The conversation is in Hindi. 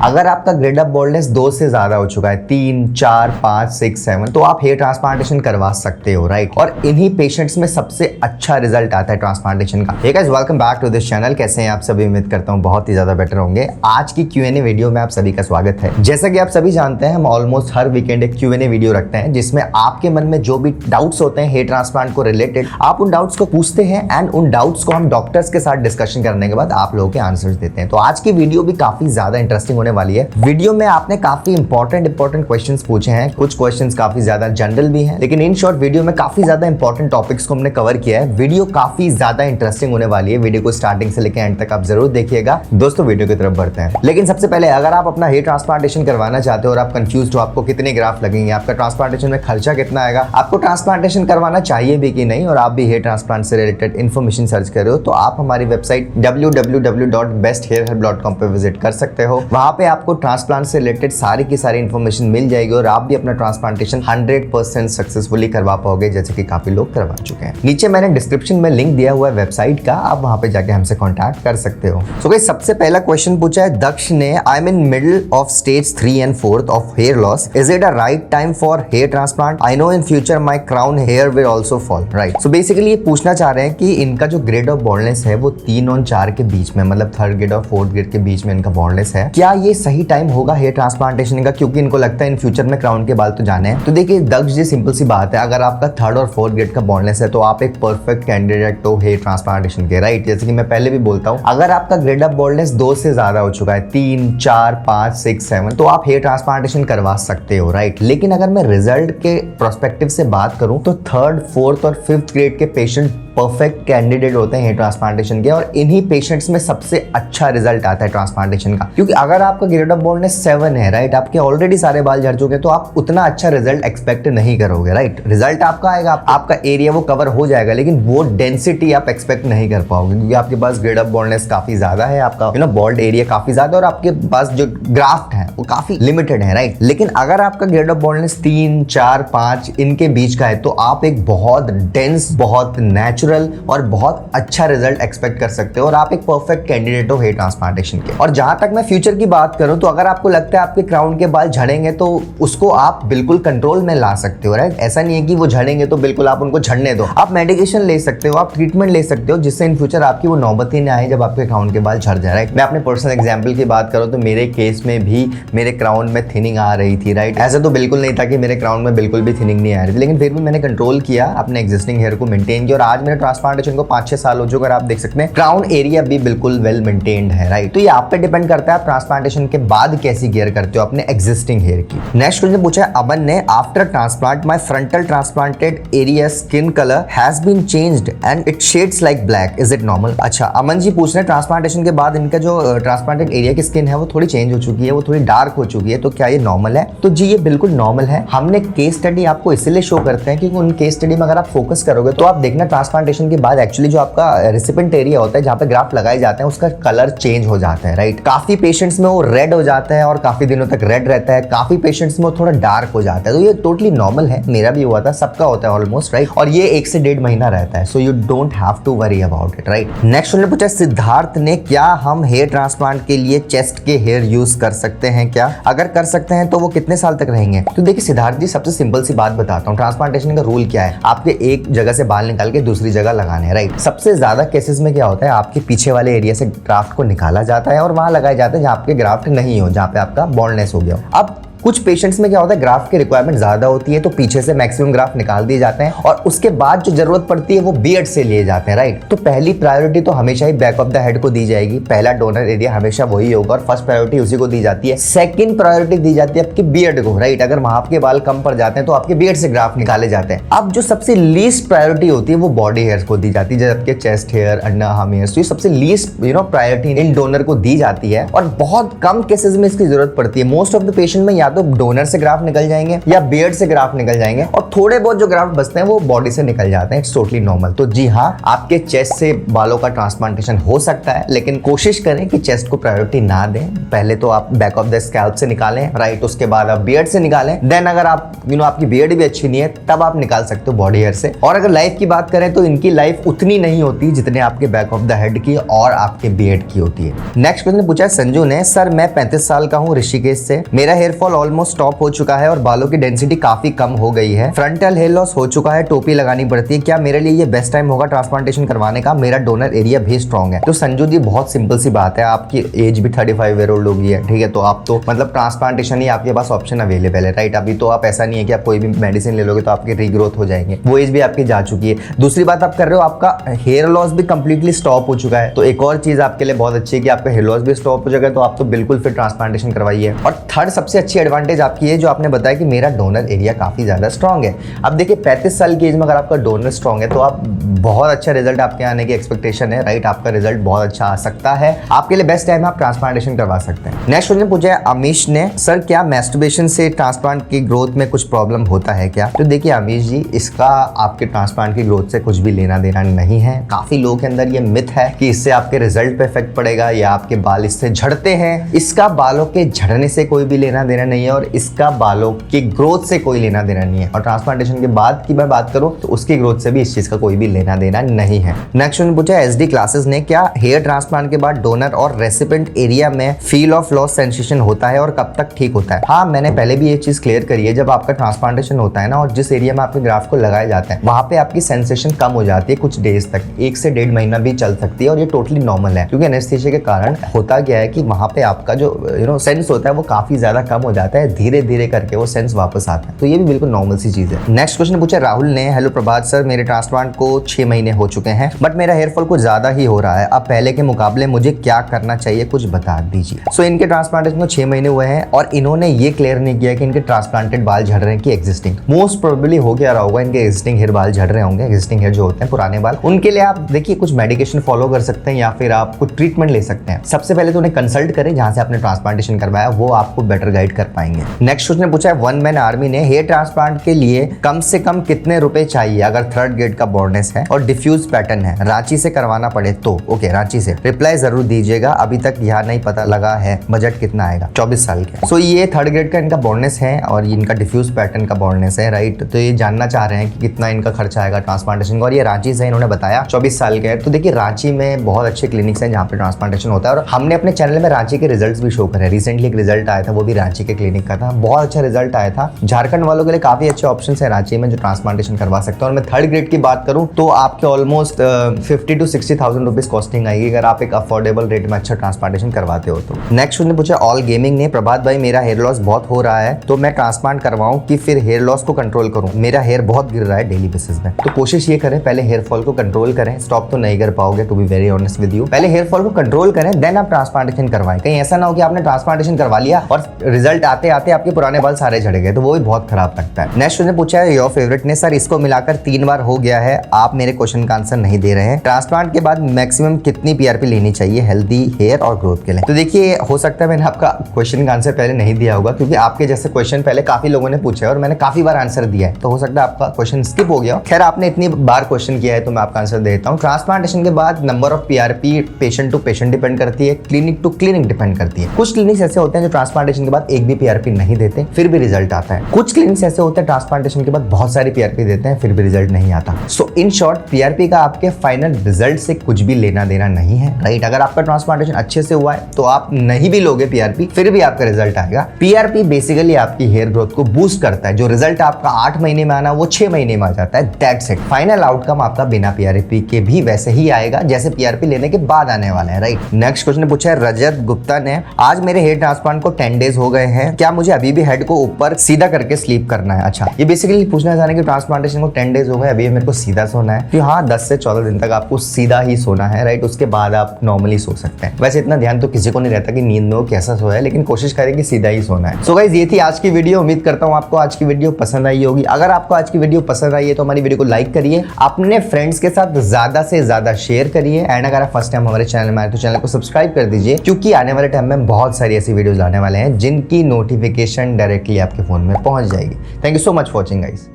अगर आपका ग्रेड ऑफ बोल्डनेस 2 से ज्यादा हो चुका है, 3, 4, 5, 6, 7, तो आप हेयर ट्रांसप्लांटेशन करवा सकते हो, राइट। और इन्हीं पेशेंट्स में सबसे अच्छा रिजल्ट आता है ट्रांसप्लांटेशन का। Hey guys, welcome back to this channel. कैसे हैं आप सभी? उम्मीद करता हूं बहुत ही ज्यादा बेटर होंगे। आज की Q&A वीडियो में आप सभी का स्वागत है। जैसा कि आप सभी जानते हैं, हम ऑलमोस्ट हर वीकेंड एक Q&A वीडियो रखते हैं जिसमें आपके मन में जो भी डाउट्स होते हैं हेयर ट्रांसप्लांट को रिलेटेड, आप उन डाउट्स को पूछते हैं एंड उन डाउट्स को हम डॉक्टर्स के साथ डिस्कशन करने के बाद आप लोगों के आंसर्स देते हैं। तो आज की वीडियो भी काफी ज्यादा इंटरेस्टिंग होने वाली है। वीडियो में आपने काफी इंपॉर्टेंट क्वेश्चंस पूछे हैं, कुछ क्वेश्चंस काफी ज्यादा जनरल भी हैं, लेकिन इन शॉर्ट वीडियो में काफी ज्यादा इंपॉर्टेंट टॉपिक्स को हमने कवर किया है। वीडियो काफी ज्यादा इंटरेस्टिंग होने वाली है। वीडियो को स्टार्टिंग से लेकर एंड तक आप जरूर देखिएगा। दोस्तों, वीडियो की तरफ बढ़ते हैं, लेकिन सबसे पहले अगर आप अपना हेयर ट्रांसप्लांटेशन करवाना चाहते हो और आप कंफ्यूज हो, आपको कितने ग्राफ्ट लगेंगे, आपका ट्रांसप्लांटेशन में खर्चा कितना आएगा, आपको ट्रांसप्लांटेशन करवाना चाहिए भी कि नहीं, और आप भी हेयर ट्रांसप्लांट से रिलेटेड इन्फॉर्मेशन सर्च कर रहे हो, तो आप हमारी वेबसाइट www.besthairhelp.com पे विजिट कर सकते हो। वहां पे आपको ट्रांसप्लांट से रिलेटेड सारी की सारी इन्फॉर्मेशन मिल जाएगी और आप भी अपना ट्रांसप्लांटेशन 100% सक्सेसफुली करवा पाओगे, जैसे कि काफी लोग करवा चुके हैं। नीचे मैंने डिस्क्रिप्शन में लिंक दिया हुआ है वेबसाइट का, आप वहां पे जाके हमसे कॉन्टैक्ट कर सकते हो। सो गाइस, सबसे पहला क्वेश्चन पूछा है दक्ष ने, I am in middle of stage 3 and 4 of hair loss, is it a right time for hair transplant? I know in future my crown hair will also fall, right. So basically ये पूछना चाह रहे हैं कि इनका जो ग्रेड ऑफ बॉल्डनेस है वो 3 और 4 के बीच में, मतलब 3rd ग्रेड और 4th ग्रेड के बीच में इनका बॉल्डनेस है। क्या ये सही टाइम होगा हेयर ट्रांसप्लांटेशन का, क्योंकि इनको लगता है इन फ्यूचर में क्राउन के बाल तो जाने हैं? तो देखिए दक्ष जी, सिंपल सी बात है, अगर आपका 3rd और 4th ग्रेड का बॉल्डनेस है तो आप एक परफेक्ट कैंडिडेट हो हेयर ट्रांसप्लांटेशन के, राइट। जैसे कि मैं पहले भी बोलता हूं, अगर आपका ग्रेड ऑफ बॉल्डनेस 2 से ज्यादा हो चुका है, 3, 4, 5, 6, 7, तो आप हेयर ट्रांसप्लांटेशन करवा सकते हो, राइट। लेकिन अगर मैं रिजल्ट के प्रोस्पेक्टिव से बात करूं तो 3rd, 4th और 5th ग्रेड के पेशेंट परफेक्ट कैंडिडेट होते हैं हेयर ट्रांसप्लांटेशन के, और इन्हीं पेशेंट्स में सबसे अच्छा रिजल्ट आता है ट्रांसप्लांटेशन का। क्योंकि अगर आपका ग्रेड ऑफ बॉल्डनेस 7 है, राइट, आपके ऑलरेडी सारे बाल झड़ चुके हैं, तो आप उतना अच्छा रिजल्ट एक्सपेक्ट नहीं करोगे, राइट। रिजल्ट आपका आएगा, आपका एरिया वो कवर हो जाएगा, लेकिन वो डेंसिटी आप एक्सपेक्ट नहीं कर पाओगे, क्योंकि आपके पास ग्रेड ऑफ बॉल्डनेस काफी ज्यादा है, आपका बॉल्ड एरिया काफी ज्यादा, और आपके पास जो ग्राफ्ट है वो काफी लिमिटेड है, राइट। लेकिन अगर आपका ग्रेड ऑफ बॉल्डनेस 3, 4, 5 इनके बीच का है, तो आप एक बहुत डेंस, बहुत नेचुरल और बहुत अच्छा रिजल्ट एक्सपेक्ट कर सकते हो, और आप एक परफेक्ट कैंडिडेट हो हेयर ट्रांसप्लांटेशन के। और जहां तक मैं फ्यूचर की बात करूं, तो अगर आपको लगता है आपके क्राउन के बाल झड़ेंगे, तो उसको आप बिल्कुल कंट्रोल में ला सकते हो, राइट। ऐसा नहीं है कि वो झड़ेंगे तो बिल्कुल आप उनको झड़ने दो, आप मेडिकेशन ले सकते हो, आप ट्रीटमेंट ले सकते हो, जिससे इन फ्यूचर आपकी वो नौबत ही ना आए जब आपके क्राउन के बाल झड़ जाए, राइट। मैं अपने पर्सनल एग्जाम्पल की बात करूं तो मेरे केस में भी मेरे क्राउन में थिनिंग आ रही थी, राइट। ऐसा तो बिल्कुल नहीं था कि मेरे क्राउन में बिल्कुल भी थिनिंग नहीं आ रही थी, लेकिन फिर भी मैंने कंट्रोल किया, अपने एग्जिस्टिंग हेयर को मेंटेन किया, और आज मेरे ट्रांसप्लांटेशन को 5-6 साल हो चुके, आप देख सकते हैं क्राउन एरिया भी बिल्कुल वेल मेंटेन्ड है, राइट। तो ये आप पे डिपेंड करता है आप ट्रांसप्लांटेशन के बाद कैसी केयर करते हो अपने एग्जिस्टिंग हेयर की। नेक्स्ट क्वेश्चन पूछा है अमन ने, after transplant my frontal transplanted area skin colour has been changed and it shades like black, is it normal? अच्छा, अमन जी पूछ रहे हैं ट्रांसप्लांटेशन के बाद इनका जो ट्रांसप्लांटेड एरिया की स्किन है वो थोड़ी चेंज हो चुकी है, वो थोड़ी डार्क हो चुकी है, तो क्या ये नॉर्मल है? तो जी, ये बिल्कुल नॉर्मल है। हमने केस स्टडी आपको इसलिए शो करते हैं क्योंकि उन केस स्टडी में अगर आप फोकस करोगे तो आप देखना ट्रांसप्लांटेशन के बाद एक्चुअली जो आपका रेसिपिएंट एरिया होता है जहाँ पे ग्राफ्ट लगाए जाते हैं उसका कलर चेंज हो जाता है, राइट। काफी पेशेंट्स में वो रेड हो जाता है और काफी दिनों तक रेड रहता है, काफी पेशेंट्स में वो थोड़ा डार्क हो जाता है, तो ये टोटली नॉर्मल है। मेरा भी हुआ था, सबका होता है ऑलमोस्ट, राइट। और ये 1 से 1.5 महीना रहता है, so you don't have to worry about it, right. Next उन्होंने पूछा सिद्धार्थ ने, क्या हम हेयर ट्रांसप्लांट के लिए चेस्ट के हेयर यूज कर सकते हैं क्या? अगर कर सकते हैं तो वो कितने साल तक रहेंगे? तो देखिए सिद्धार्थ जी, सबसे सिंपल सी बात बताता हूँ, ट्रांसप्लांटेशन का रूल क्या है, आपके एक जगह से बाल निकाल के दूसरी जगह लगाने हैं, राइट। सबसे ज्यादा केसेस में क्या होता है, आपके पीछे वाले एरिया से ग्राफ्ट को निकाला जाता है और वहां लगाए जाते हैं जहां आपके ग्राफ्ट नहीं हो, जहां पे आपका बॉल्डनेस हो गया हो। अब कुछ पेशेंट्स में क्या होता है, ग्राफ्ट की रिक्वायरमेंट ज्यादा होती है, तो पीछे से मैक्सिमम ग्राफ्ट निकाल दिए जाते हैं, और उसके बाद जो जरूरत पड़ती है वो बियर्ड से लिए जाते हैं, राइट। तो पहली प्रायोरिटी तो हमेशा ही बैक ऑफ द हेड को दी जाएगी, पहला डोनर एरिया हमेशा वही होगा और फर्स्ट प्रायोरिटी उसी को दी जाती है। सेकंड प्रायोरिटी दी जाती है आपकी बियर्ड को, राइट। अगर वहां आपके बाल कम पड़ जाते हैं तो आपके बियर्ड से ग्राफ्ट निकाले जाते हैं। अब जो सबसे लीस्ट प्रायोरिटी होती है वो बॉडी हेयर्स को दी जाती है, जैसे आपके chest hair, under arm hairs, ये सबसे लीस्ट प्रायोरिटी इन डोनर को दी जाती है, और बहुत कम केसेस में इसकी जरूरत पड़ती है। मोस्ट ऑफ द पेशेंट में या तो डोनर से ग्राफ निकल जाएंगे या बियर्ड से ग्राफ निकल जाएंगे, और थोड़े बहुत जो ग्राफ बचते हैं वो बॉडी से निकल जाते हैं। It's totally normal. तो जी हाँ, आपके चेस्ट से बालों का ट्रांसप्लांटेशन हो सकता है, लेकिन कोशिश करें कि चेस्ट को प्रायोरिटी ना दें। पहले तो आप बैक ऑफ द स्कैल्प से निकालें, राइट, उसके बाद आप बियर्ड से निकालें। देन अगर आप आपकी बियर्ड भी अच्छी नहीं है तब आप निकाल सकते हो बॉडी हेयर से। और अगर लाइफ की बात करें तो इनकी लाइफ उतनी नहीं होती जितने आपके बैक ऑफ द हेड की और आपके बियर्ड की होती है। नेक्स्ट क्वेश्चन पूछा है संजू ने, सर मैं 35 साल का हूँ ऋषिकेश से, मेरा हेयर फॉल ऑलमोस्ट स्टॉप हो चुका है और बालों की डेंसिटी काफी कम हो गई है, फ्रंटल हेयर लॉस हो चुका है, टोपी लगानी पड़ती है, क्या मेरे लिए ये बेस्ट टाइम होगा ट्रांसप्लांटेशन करवाने का? मेरा डोनर एरिया भी स्ट्रॉन्ग है। तो संजू जी बहुत सिंपल सी बात है, आपकी एज भी 35 ईयर ओल्ड होगी है, ठीक है, तो आप तो मतलब ट्रांसप्लांटेशन ही आपके पास ऑप्शन अवेलेबल है, राइट। अभी तो आप ऐसा नहीं है कि आप कोई भी मेडिसिन ले लोगे तो आपकी रीग्रोथ हो जाएंगे, वो एज भी आपकी जा चुकी है। दूसरी बात आप कर रहे हो, आपका हेयर लॉस भी कंप्लीटली स्टॉप हो चुका है, तो एक और चीज आपके लिए बहुत अच्छी है कि आपका हेयर लॉस भी स्टॉप हो जाएगा, तो आप तो बिल्कुल फिर ट्रांसप्लांटेशन करवाइए। और थर्ड सबसे अच्छी एडवांटेज आपकी है जो आपने बताया कि मेरा डोनर एरिया काफी ज्यादा स्ट्रॉन्ग है। अब देखिए 35 साल की एज में अगर आपका डोनर स्ट्रॉन्ग है तो आप बहुत अच्छा रिजल्ट आपके आने की एक्सपेक्टेशन है, राइट, आपका रिजल्ट बहुत अच्छा आ सकता है, आपके लिए बेस्ट टाइम आप ट्रांसप्लांटेशन करवा सकते हैं। नेक्स्ट क्वेश्चन पूछा है अमीश ने, सर क्या मैस्टरबेशन से ट्रांसप्लांट की ग्रोथ में कुछ प्रॉब्लम होता है क्या? तो देखिए अमीश जी, इसका आपके ट्रांसप्लांट की ग्रोथ से कुछ भी लेना देना नहीं है। काफी लोगों के अंदर ये मिथ है कि इससे आपके रिजल्ट पे इफेक्ट पड़ेगा या आपके बाल इससे झड़ते हैं। इसका बालों के झड़ने से कोई भी लेना देना नहीं है और इसका बालों की ग्रोथ से कोई लेना देना नहीं है। और ट्रांसप्लांटेशन के बाद की मैं बात करूं तो उसकी ग्रोथ से भी इस चीज का कोई भी लेना देना नहीं है। नेक्स्ट क्वेश्चन पूछा एसडी क्लासेस ने, क्या हेयर ट्रांसप्लांट के बाद डोनर और रेसिपिएंट एरिया में फील ऑफ लॉस सेंसेशन होता है और कब तक ठीक होता है? हाँ, मैंने पहले भी ये चीज क्लियर करी है, जब आपका ट्रांसप्लांटेशन होता है ना और जिस एरिया में आपके ग्राफ को लगाए जाते हैं वहां पे आपकी सेंसेशन कम हो जाती है कुछ डेज तक, 1 से 1.5 महीना भी चल सकती है, और ये टोटली नॉर्मल है क्योंकि एनेस्थीसिया के कारण होता क्या है कि वहां पे आपका जो सेंस होता है वो काफी ज्यादा कम हो जाता है, धीरे धीरे करके वो सेंस वापस आता है, तो ये भी बिल्कुल नॉर्मल सी चीज है। नेक्स्ट क्वेश्चन पूछा राहुल ने, हेलो प्रभात सर, मेरे ट्रांसप्लांट को 6 महीने हो चुके हैं बट मेरा हेयर फॉल कुछ ज्यादा ही हो रहा है, अब पहले के मुकाबले मुझे क्या करना चाहिए, कुछ बता दीजिए। सो इनके ट्रांसप्लांटेशन को 6 महीने हुए हैं और इन्होंने ये क्लियर नहीं किया कि इनके ट्रांसप्लांटेड बाल झड़ रहे हैं कि एग्जिस्टिंग। मोस्ट प्रोबेबली हो क्या रहा होगा, इनके एग्जिस्टिंग हेयर बाल झड़ रहे होंगे, एग्जिस्टिंग हेयर जो होते हैं पुराने बाल, उनके लिए आप देखिए कुछ मेडिकेशन फॉलो कर सकते हैं या फिर आप कुछ ट्रीटमेंट ले सकते हैं। सबसे पहले तो उन्हें कंसल्ट करें जहां से आपने ट्रांसप्लांटेशन करवाया, वो आपको बेटर गाइड कर पाएंगे। नेक्स्ट क्वेश्चन पूछा है वन मैन आर्मी ने, हेयर ट्रांसप्लांट के लिए कम से कम कितने रुपए चाहिए अगर 3rd ग्रेड का बॉर्डनेस है और डिफ्यूज पैटर्न है, रांची से करवाना पड़े तो? ओके, रांची से। रिप्लाई जरूर दीजिएगा, अभी तक यहाँ नहीं पता लगा है, बजट कितना आएगा? 24 साल के। सो ये 3rd ग्रेड का इनका बॉर्डनेस है और इनका डिफ्यूज पैटर्न का बॉर्डनेस है, राइट। तो ये जानना चाह रहे हैं कि कितना इनका खर्चा आएगा ट्रांसप्लांटेशन का, और ये रांची से इन्होंने बताया 24 साल के है। तो देखिए रांची में बहुत अच्छे क्लिनिक्स हैं जहाँ पे ट्रांसप्लांटेशन होता है और हमने अपने चैनल में रांची के रिजल्ट्स भी शो करे। रिसेंटली एक रिजल्ट आया था, वो भी रांची के क्लिनिक का था, बहुत अच्छा रिजल्ट आया था। झारखंड वालों के लिए काफी अच्छे ऑप्शन है रांची में जो ट्रांसप्लांटेशन करवा सकते हैं। और मैं 3rd ग्रेड की बात करूं तो आपके ऑलमोस्ट 50 to 60,000 रुपीज कॉस्टिंग आएगी अगर आप एक अफोर्डेबल रेट में अच्छा ट्रांसप्लांटेशन करवाते हो तो। नेक्स्ट ने पूछा ऑल गेमिंग ने, प्रभात भाई मेरा हेयर लॉस बहुत हो रहा है तो मैं ट्रांसप्लांट करवाऊं कि फिर हेयर लॉस को कंट्रोल करूं? मेरा हेयर बहुत गिर रहा है डेली बेसिस में। तो कोशिश ये करें पहले हेयर फॉल को कंट्रोल करें, स्टॉप तो नहीं कर पाओगे to be very honest with you. पहले हेयर फॉल को कंट्रोल करें देन आप ट्रांसप्लांटेशन करवाएं। कहीं ऐसा ना हो कि आपने ट्रांसप्लांटेशन करवा लिया और रिजल्ट आते आते आपके पुराने बाल सारे झड़ गए, तो वो भी बहुत खराब लगता है। नेक्स्ट ने पूछा है योर फेवरेट ने, सर इसको मिलाकर 3 बार हो गया है, आप मेरे क्वेश्चन का आंसर नहीं दे रहे हैं। ट्रांसप्लांट के बाद मैक्सिमम कितनी पीआरपी लेनी चाहिए हेल्दी हेयर और ग्रोथ के लिए? तो देखिए हो सकता है मैंने आपका क्वेश्चन का आंसर पहले नहीं दिया होगा क्योंकि आपके जैसे क्वेश्चन पहले काफी लोगों ने पूछे और मैंने काफी बार आंसर दिया है, तो हो सकता है आपका क्वेश्चन स्किप हो गया। खैर आपने इतनी बार क्वेश्चन किया है तो मैं आपका आंसर देता हूँ। ट्रांसप्लांटेशन के बाद number of PRP patient to patient depend करती है, क्लिनिक टू क्लिनिक डिपेंड करती है। कुछ क्लिनिक्स ऐसे होते हैं जो ट्रांसप्लांटेशन के बाद एक भी पीआरपी नहीं देते फिर भी रिजल्ट आता है। कुछ क्लिनिक्स ऐसे होते हैं ट्रांसप्लांटेशन के बाद बहुत सारी पीआरपी देते हैं फिर भी रिजल्ट नहीं आता। सो इन शॉर्ट पीआरपी का आपके फाइनल रिजल्ट से कुछ भी लेना देना नहीं है, राइट। अगर आपका ट्रांसप्लांटेशन अच्छे से हुआ है तो आप नहीं भी लोगे पीआरपी फिर भी आपका रिजल्ट आएगा। पीआरपी बेसिकली आपकी हेयर ग्रोथ को बूस्ट करता है, जो रिजल्ट आपका 8 महीने में आना वो 6 महीने में आ जाता है, दैट्स इट। फाइनल आउटकम आपका बिना पीआरपी के भी वैसे ही आएगा जैसे पीआरपी लेने के बाद आने वाला है, राइट। नेक्स्ट क्वेश्चन पूछा है रजत गुप्ता ने, आज मेरे हेयर ट्रांसप्लांट को 10 डेज हो गए हैं, क्या मुझे अभी भी हेड को ऊपर सीधा करके स्लीप करना है? अच्छा, ये बेसिकली पूछना चाह रहे हैं कि ट्रांसप्लांटेशन को 10 डेज हो गए अभी मेरे को सीधा सोना है। तो हाँ 10 से 14 दिन तक आपको सीधा ही सोना है, राइट। उसके बाद आप नॉर्मली सो सकते हैं। वैसे इतना ध्यान तो किसी को नहीं रहता कि नींद में वो कैसा सोया है, लेकिन कोशिश करें कि सीधा ही सोना है। सो गाइस ये थी आज की वीडियो, उम्मीद करता हूँ आपको आज की वीडियो पसंद आई होगी। अगर आपको आज की वीडियो पसंद आई है तो हमारी वीडियो को लाइक करिए, अपने फ्रेंड्स के साथ ज्यादा से ज्यादा शेयर करिए एंड अगर आप फर्स्ट टाइम हमारे चैनल में आए तो चैनल को सब्सक्राइब कर दीजिए क्योंकि आने वाले टाइम में बहुत सारी ऐसी वीडियोस आने वाले हैं जिनकी नोटिफिकेशन डायरेक्टली आपके फ़ोन में पहुंच जाएगी। Thank you so much for watching guys.